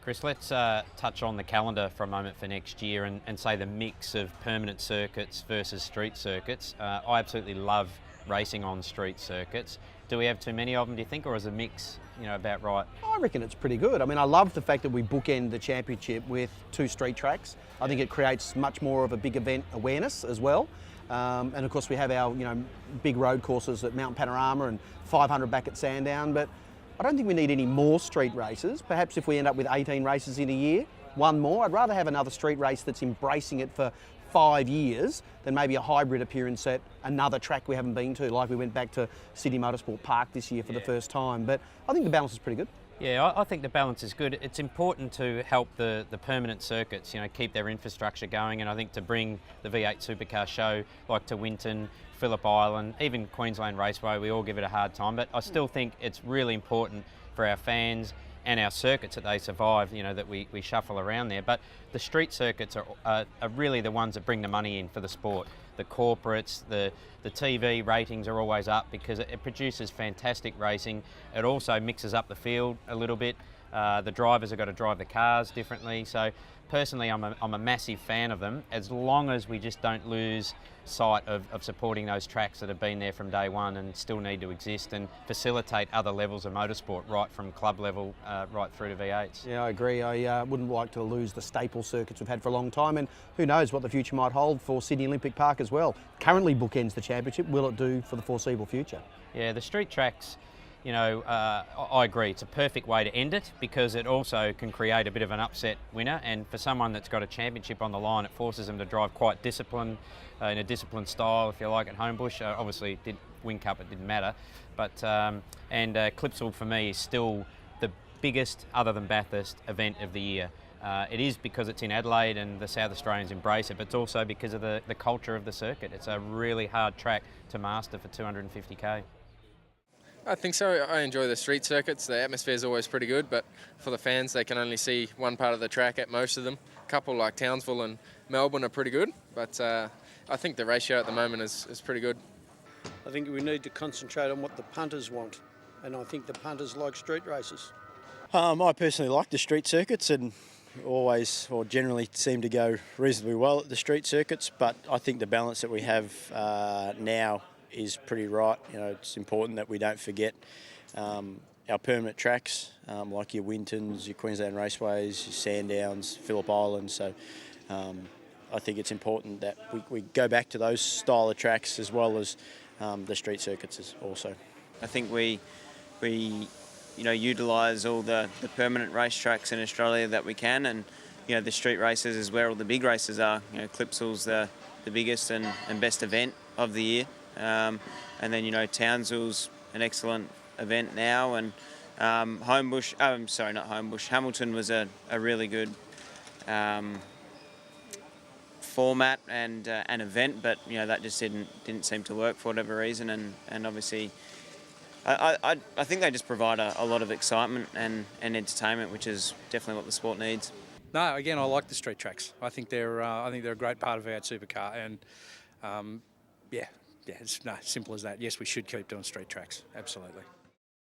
Chris, let's touch on the calendar for a moment for next year and say the mix of permanent circuits versus street circuits. I absolutely love racing on street circuits. Do we have too many of them, do you think, or is the mix, about right? I reckon it's pretty good. I mean, I love the fact that we bookend the championship with 2 street tracks. I think it creates much more of a big event awareness as well. And of course we have our, big road courses at Mount Panorama and 500 back at Sandown, but I don't think we need any more street races. Perhaps if we end up with 18 races in a year, one more. I'd rather have another street race that's embracing it for 5 years than maybe a hybrid appearance at another track we haven't been to, like we went back to Sydney Motorsport Park this year for the first time. But I think the balance is pretty good. Yeah, I think the balance is good. It's important to help the permanent circuits, keep their infrastructure going, and I think to bring the V8 Supercar show like to Winton, Phillip Island, even Queensland Raceway, we all give it a hard time, but I still think it's really important for our fans and our circuits that they survive, that we shuffle around there. But the street circuits are really the ones that bring the money in for the sport. The corporates, the TV ratings are always up because it produces fantastic racing. It also mixes up the field a little bit. The drivers have got to drive the cars differently. So personally, I'm a massive fan of them, as long as we just don't lose sight of supporting those tracks that have been there from day one and still need to exist and facilitate other levels of motorsport, right from club level right through to V8s. Yeah, I agree. I wouldn't like to lose the staple circuits we've had for a long time, and who knows what the future might hold for Sydney Olympic Park as well. Currently bookends the championship. Will it do for the foreseeable future? Yeah, the street tracks, I agree. It's a perfect way to end it because it also can create a bit of an upset winner, and for someone that's got a championship on the line, it forces them to drive quite disciplined, in a disciplined style, if you like, at Homebush. Obviously, Wing Cup, it didn't matter. But Clipsal for me is still the biggest, other than Bathurst, event of the year. It is because it's in Adelaide and the South Australians embrace it, but it's also because of the culture of the circuit. It's a really hard track to master for 250k. I think so. I enjoy the street circuits. The atmosphere is always pretty good, but for the fans, they can only see one part of the track at most of them. A couple like Townsville and Melbourne are pretty good, but I think the ratio at the moment is pretty good. I think we need to concentrate on what the punters want, and I think the punters like street races. I personally like the street circuits and always or generally seem to go reasonably well at the street circuits, but I think the balance that we have now is pretty right. It's important that we don't forget our permanent tracks, like your Wintons, your Queensland Raceways, your Sandowns, Phillip Island. So I think it's important that we go back to those style of tracks as well as the street circuits also. I think we utilise all the permanent racetracks in Australia that we can, and the street races is where all the big races are. Clipsal's the biggest and best event of the year. And then, Townsville's an excellent event now, and Hamilton was a really good format and an event, but that just didn't seem to work for whatever reason, and obviously I think they just provide a lot of excitement and entertainment, which is definitely what the sport needs. No, again, I like the street tracks. I think they're a great part of our supercar, and yeah, it's simple as that. Yes, we should keep doing street tracks, absolutely.